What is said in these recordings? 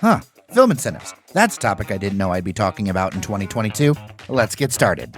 Huh, film incentives. That's a topic I didn't know I'd be talking about in 2022. Let's get started.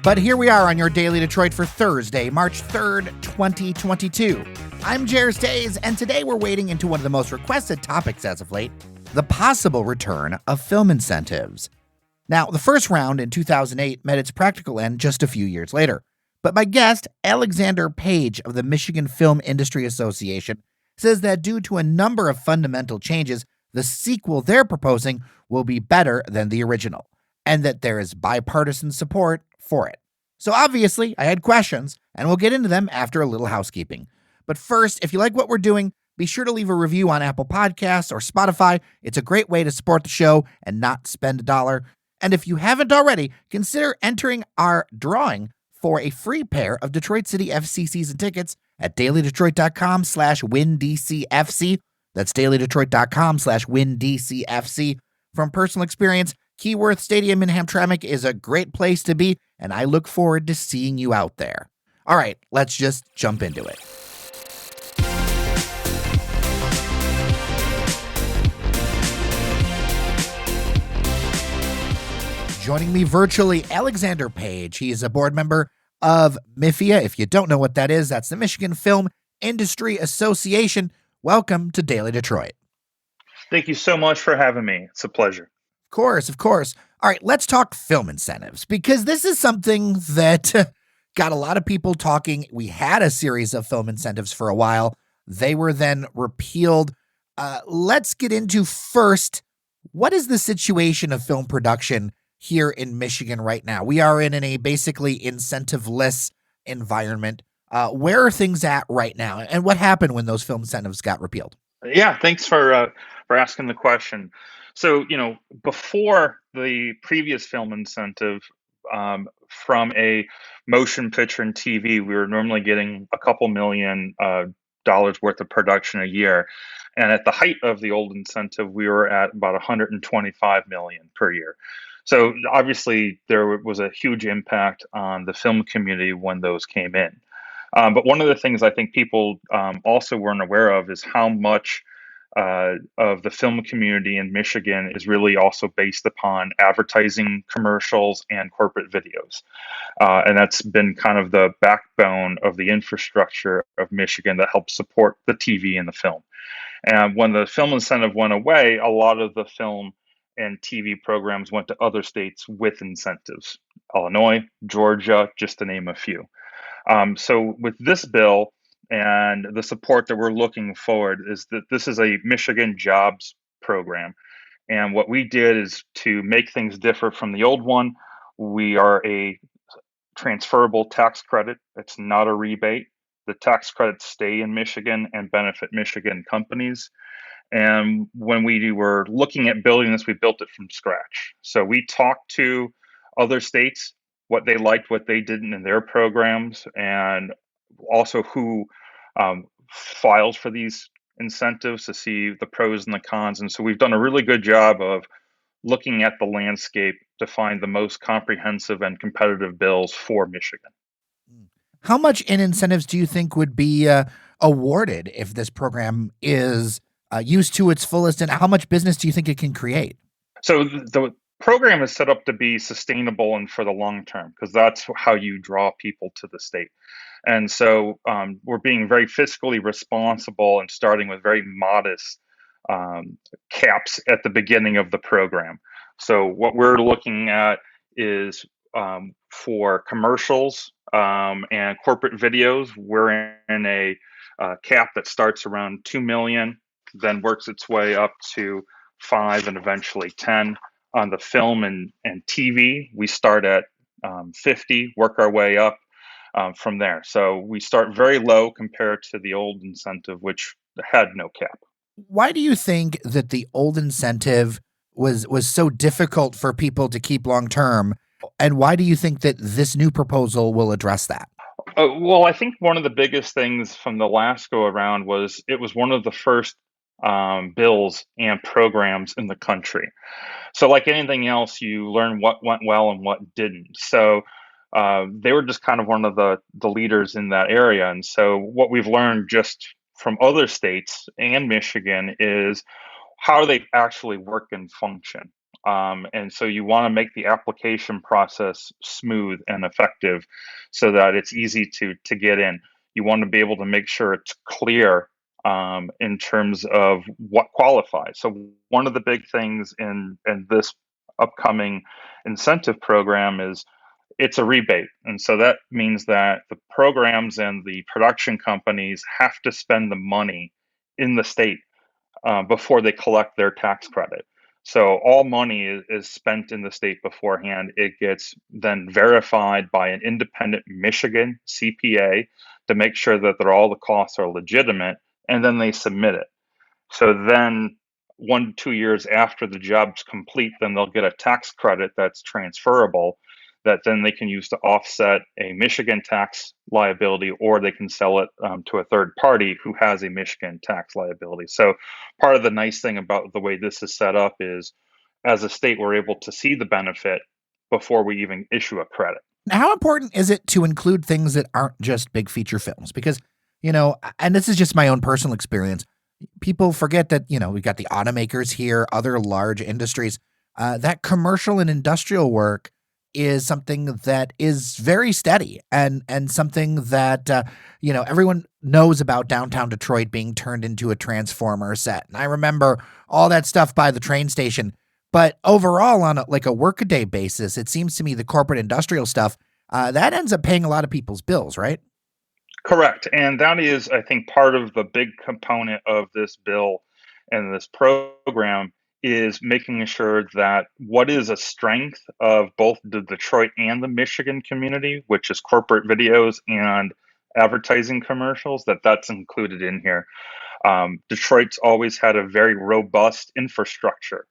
But here we are on your Daily Detroit for Thursday, March 3rd, 2022. I'm Jairus Days, and today we're wading into one of the most requested topics as of late, the possible return of film incentives. Now, the first round in 2008 met its practical end just a few years later. But my guest, Alexander Page of the Michigan Film Industry Association, says that due to a number of fundamental changes, the sequel they're proposing will be better than the original, and that there is bipartisan support for it. So obviously, I had questions, and we'll get into them after a little housekeeping. But first, if you like what we're doing, be sure to leave a review on Apple Podcasts or Spotify. It's a great way to support the show and not spend a dollar. And if you haven't already, consider entering our drawing for a free pair of Detroit City FC season tickets at dailydetroit.com/windcfc. That's dailydetroit.com/windcfc. From personal experience, Keyworth Stadium in Hamtramck is a great place to be, and I look forward to seeing you out there. All right, let's just jump into it. Joining me virtually, Alexander Page. He is a board member of MIFIA. If you don't know what that is, that's the Michigan Film Industry Association. Welcome to Daily Detroit. Thank you so much for having me. It's a pleasure. Of course. All right, let's talk film incentives, because this is something that got a lot of people talking. We had a series of film incentives for a while. They were then repealed. Let's get into first, what is the situation of film production here in Michigan right now? We are in a basically incentive-less environment. Where are things at right now? And what happened when those film incentives got repealed? Yeah, thanks for asking the question. So, before the previous film incentive, from a motion picture and TV, we were normally getting a couple million dollars worth of production a year. And at the height of the old incentive, we were at about 125 million per year. So obviously there was a huge impact on the film community when those came in. But one of the things I think people also weren't aware of is how much of the film community in Michigan is really also based upon advertising commercials and corporate videos. And that's been kind of the backbone of the infrastructure of Michigan that helps support the TV and the film. And when the film incentive went away, a lot of the film and TV programs went to other states with incentives, Illinois, Georgia, just to name a few. So with this bill and the support that we're looking forward is that this is a Michigan jobs program. And what we did is to make things differ from the old one. We are a transferable tax credit. It's not a rebate. The tax credits stay in Michigan and benefit Michigan companies. And when we were looking at building this, we built it from scratch. So we talked to other states, what they liked, what they didn't in their programs, and also who files for these incentives to see the pros and the cons. And so we've done a really good job of looking at the landscape to find the most comprehensive and competitive bills for Michigan. How much in incentives do you think would be awarded if this program is used to its fullest, and how much business do you think it can create? So the program is set up to be sustainable and for the long term, because that's how you draw people to the state. And so we're being very fiscally responsible and starting with very modest caps at the beginning of the program. So what we're looking at is for commercials and corporate videos, we're in a cap that starts around 2 million, then works its way up to 5 and eventually 10. On the film and TV, we start at 50, work our way up from there. So we start very low compared to the old incentive, which had no cap. Why do you think that the old incentive was so difficult for people to keep long term? And why do you think that this new proposal will address that? Well, I think one of the biggest things from the last go around was it was one of the first bills and programs in the country. So like anything else, you learn what went well and what didn't. So they were just kind of one of the leaders in that area. And so what we've learned just from other states and Michigan is how do they actually work and function. And so you want to make the application process smooth and effective so that it's easy to get in. You want to be able to make sure it's clear in terms of what qualifies. So one of the big things in this upcoming incentive program is it's a rebate. And so that means that the programs and the production companies have to spend the money in the state before they collect their tax credit. So all money is spent in the state beforehand. It gets then verified by an independent Michigan CPA to make sure that all the costs are legitimate, and then they submit it. So then 1, 2 years after the job's complete, then they'll get a tax credit that's transferable that then they can use to offset a Michigan tax liability, or they can sell it to a third party who has a Michigan tax liability. So part of the nice thing about the way this is set up is as a state, we're able to see the benefit before we even issue a credit. How important is it to include things that aren't just big feature films? Because, you know, and this is just my own personal experience, people forget that, you know, we've got the automakers here, other large industries. That commercial and industrial work is something that is very steady and something that you know, everyone knows about downtown Detroit being turned into a transformer set. And I remember all that stuff by the train station. But overall, on like a workaday basis, it seems to me the corporate industrial stuff that ends up paying a lot of people's bills, right? Correct. And that is, I think, part of the big component of this bill and this program is making sure that what is a strength of both the Detroit and the Michigan community, which is corporate videos and advertising commercials, that's included in here. Detroit's always had a very robust infrastructure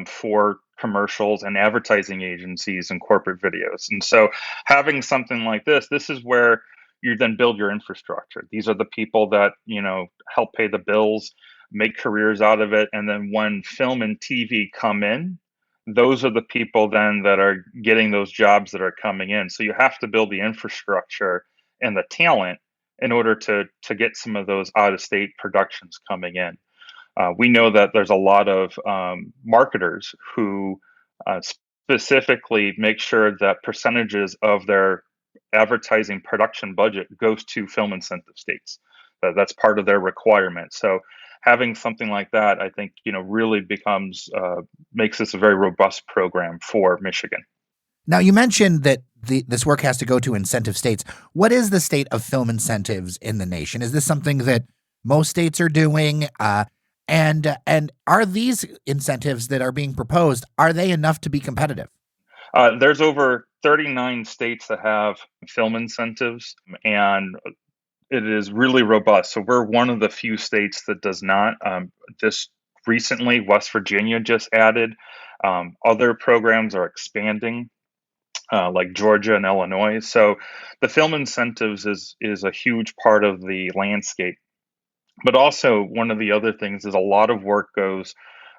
for commercials and advertising agencies and corporate videos. And so having something like this is where you then build your infrastructure. These are the people that, you know, help pay the bills, make careers out of it. And then when film and TV come in, those are the people then that are getting those jobs that are coming in. So you have to build the infrastructure and the talent in order to get some of those out of state productions coming in. We know that there's a lot of marketers who specifically make sure that percentages of their advertising production budget goes to film incentive states. That's part of their requirement. So having something like that, I think, you know, really becomes makes this a very robust program for Michigan. Now, you mentioned that this work has to go to incentive states. What is the state of film incentives in the nation? Is this something that most states are doing? And are these incentives that are being proposed, are they enough to be competitive? There's over 39 states that have film incentives, and it is really robust. So we're one of the few states that does not. Just recently, West Virginia just added. Other programs are expanding, like Georgia and Illinois. So the film incentives is a huge part of the landscape. But also, one of the other things is a lot of work goes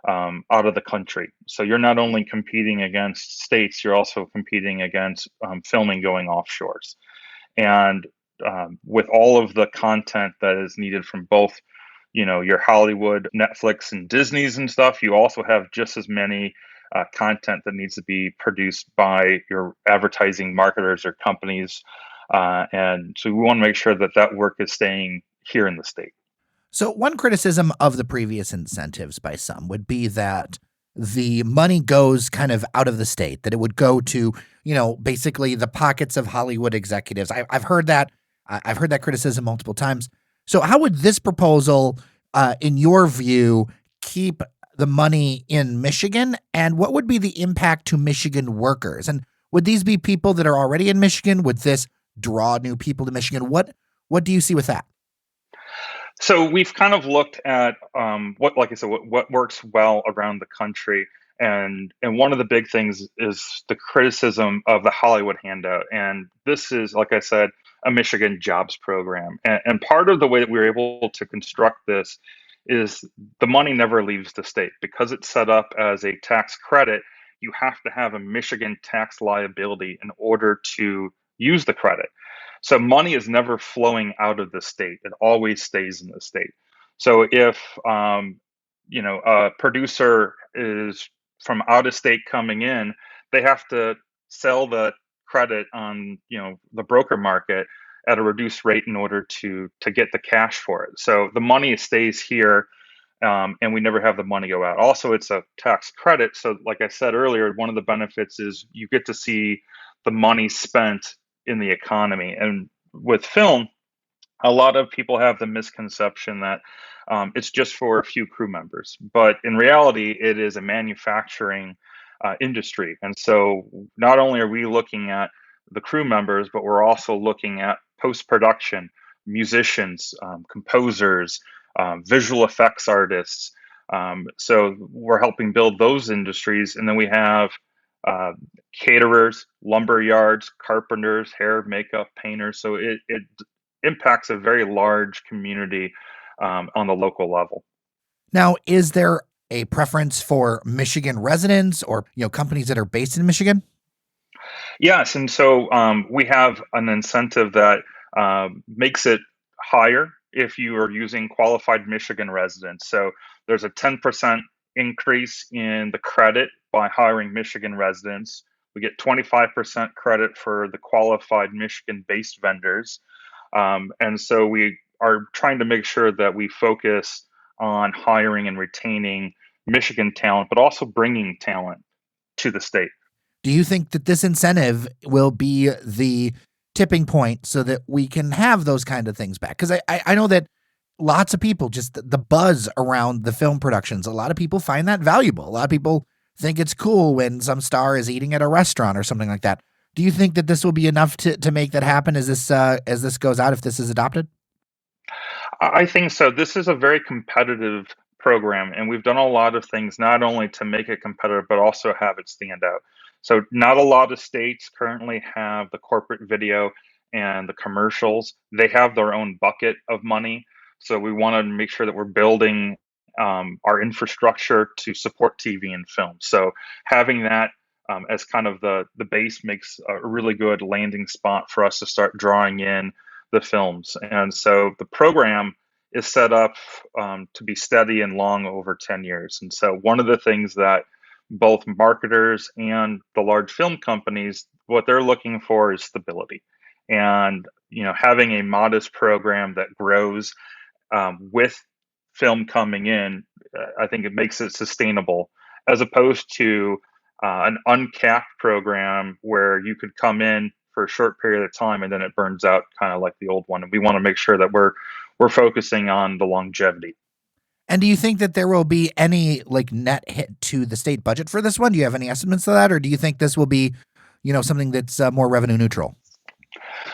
out of the country. So you're not only competing against states, you're also competing against filming going offshores. And with all of the content that is needed from both, you know, your Hollywood, Netflix, and Disney's and stuff, you also have just as many content that needs to be produced by your advertising marketers or companies. And so we want to make sure that that work is staying here in the state. So, one criticism of the previous incentives by some would be that the money goes kind of out of the state, that it would go to, you know, basically the pockets of Hollywood executives. I've heard that. I've heard that criticism multiple times. So, how would this proposal, in your view, keep the money in Michigan? And what would be the impact to Michigan workers? And would these be people that are already in Michigan? Would this draw new people to Michigan? What do you see with that? So we've kind of looked at what, like I said, what works well around the country, and one of the big things is the criticism of the Hollywood handout. And this is, like I said, a Michigan jobs program, and part of the way that we were able to construct this is the money never leaves the state because it's set up as a tax credit. you have to have a Michigan tax liability in order to use the credit. So money is never flowing out of the state; it always stays in the state. So if a producer is from out of state coming in, they have to sell the credit on the broker market at a reduced rate in order to get the cash for it. So the money stays here, and we never have the money go out. Also, it's a tax credit, so like I said earlier, one of the benefits is you get to see the money spent in the economy. And with film, a lot of people have the misconception that it's just for a few crew members, but in reality, it is a manufacturing industry. And so, not only are we looking at the crew members, but we're also looking at post production, musicians, composers, visual effects artists. So, we're helping build those industries. And then we have uh, caterers, lumber yards, carpenters, hair, makeup, painters. So, it impacts a very large community on the local level. Now, is there a preference for Michigan residents or companies that are based in Michigan? Yes, and so we have an incentive that makes it higher if you are using qualified Michigan residents. So there's a 10% increase in the credit by hiring Michigan residents. We get 25% credit for the qualified Michigan based vendors. And so we are trying to make sure that we focus on hiring and retaining Michigan talent, but also bringing talent to the state. Do you think that this incentive will be the tipping point so that we can have those kind of things back? Because I know that lots of people, just the buzz around the film productions, a lot of people find that valuable. A lot of people think it's cool when some star is eating at a restaurant or something like that. Do you think that this will be enough to make that happen as this goes out, if this is adopted? I think so. This is a very competitive program, and we've done a lot of things not only to make it competitive, but also have it stand out. So, not a lot of states currently have the corporate video and the commercials. They have their own bucket of money. So, we want to make sure that we're building our infrastructure to support TV and film. So, having that as kind of the base makes a really good landing spot for us to start drawing in the films. And so the program is set up to be steady and long over 10 years. And so one of the things that both marketers and the large film companies, what they're looking for is stability. And, having a modest program that grows with film coming in, I think it makes it sustainable as opposed to an uncapped program where you could come in for a short period of time and then it burns out, kind of like the old one. And we want to make sure that we're focusing on the longevity. And do you think that there will be any like net hit to the state budget for this one? Do you have any estimates of that, or do you think this will be, something that's more revenue neutral?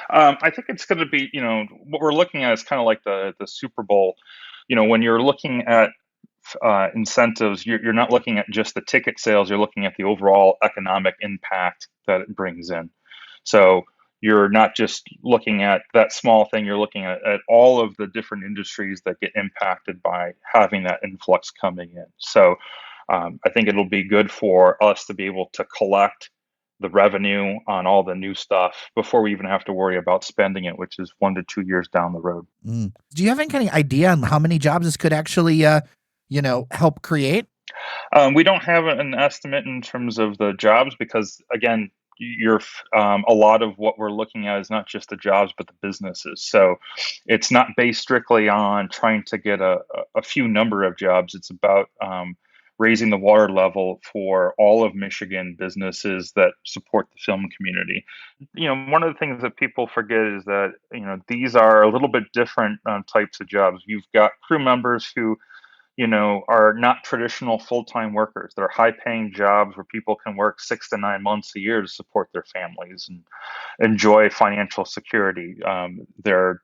I think it's going to be, what we're looking at is kind of like the Super Bowl. When you're looking at incentives, you're not looking at just the ticket sales. You're looking at the overall economic impact that it brings in. So you're not just looking at that small thing. You're looking at all of the different industries that get impacted by having that influx coming in. So I think it'll be good for us to be able to collect the revenue on all the new stuff before we even have to worry about spending it, which is 1 to 2 years down the road. Do you have any kind of idea on how many jobs this could actually, help create? We don't have an estimate in terms of the jobs because, again, a lot of what we're looking at is not just the jobs but the businesses. So it's not based strictly on trying to get a few number of jobs. It's about raising the water level for all of Michigan businesses that support the film community. One of the things that people forget is that these are a little bit different types of jobs. You've got crew members who are not traditional full-time workers. They're high-paying jobs where people can work 6 to 9 months a year to support their families and enjoy financial security. They're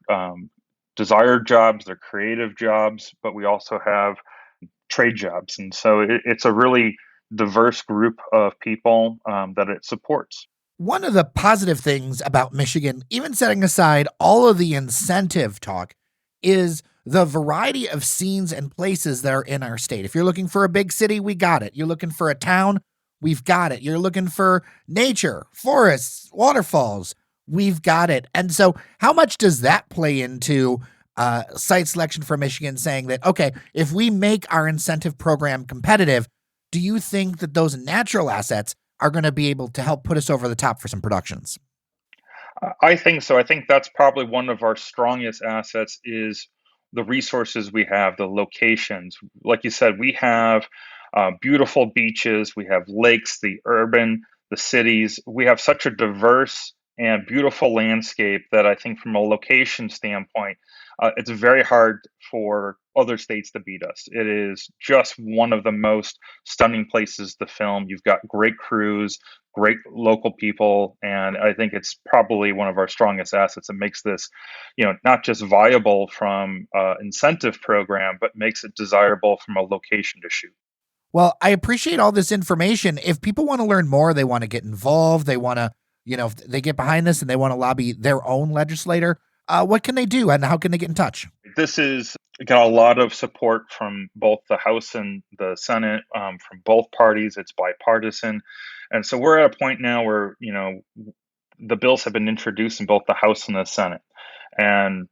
desired jobs, they're creative jobs, but we also have trade jobs. And so it's a really diverse group of people that it supports. One of the positive things about Michigan, even setting aside all of the incentive talk, is the variety of scenes and places that are in our state. If you're looking for a big city, we got it. You're looking for a town, We've got it. You're looking for nature, forests, waterfalls. We've got it. And so, how much does that play into site selection for Michigan, saying that, okay, if we make our incentive program competitive, do you think that those natural assets are going to be able to help put us over the top for some productions? I think so. I think that's probably one of our strongest assets is the resources we have, the locations. Like you said, we have beautiful beaches, we have lakes, the urban, the cities. We have such a diverse and beautiful landscape that I think from a location standpoint, it's very hard for other states to beat us. It is just one of the most stunning places to film. You've got great crews, great local people, and I think it's probably one of our strongest assets that makes this, not just viable from incentive program, but makes it desirable from a location to shoot. Well, I appreciate all this information. If people want to learn more, they want to get involved, they want to, if they get behind this and they want to lobby their own legislator, what can they do and how can they get in touch? This is got a lot of support from both the House and the Senate, from both parties. It's bipartisan, and so we're at a point now where the bills have been introduced in both the House and the Senate, and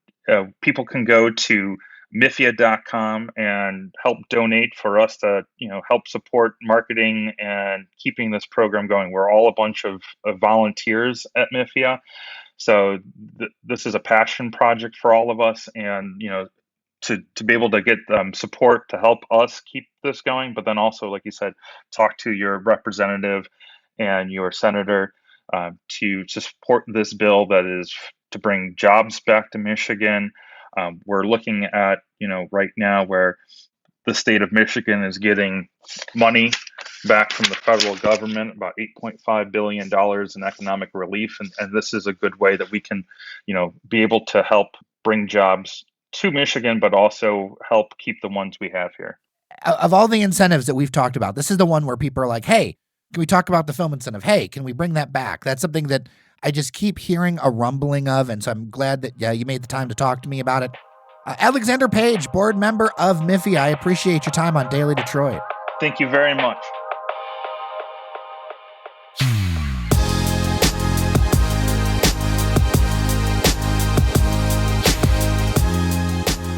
people can go to mifia.com and help donate for us to help support marketing and keeping this program going. We're all a bunch of volunteers at MIFIA, so this is a passion project for all of us, and to be able to get support to help us keep this going, but then also, like you said, talk to your representative and your senator to support this bill that is to bring jobs back to Michigan. We're looking at right now where the state of Michigan is getting money back from the federal government, about $8.5 billion in economic relief. And this is a good way that we can, be able to help bring jobs to Michigan, but also help keep the ones we have here. Of all the incentives that we've talked about, this is the one where people are like, hey, can we talk about the film incentive? Hey, can we bring that back? That's something that I just keep hearing a rumbling of. And so I'm glad that you made the time to talk to me about it. Alexander Page, board member of MIFI, I appreciate your time on Daily Detroit. Thank you very much.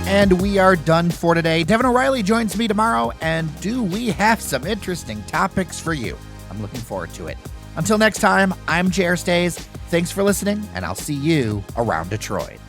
And we are done for today. Devin O'Reilly joins me tomorrow, and do we have some interesting topics for you? I'm looking forward to it. Until next time, I'm J.R. Stays. Thanks for listening, and I'll see you around Detroit.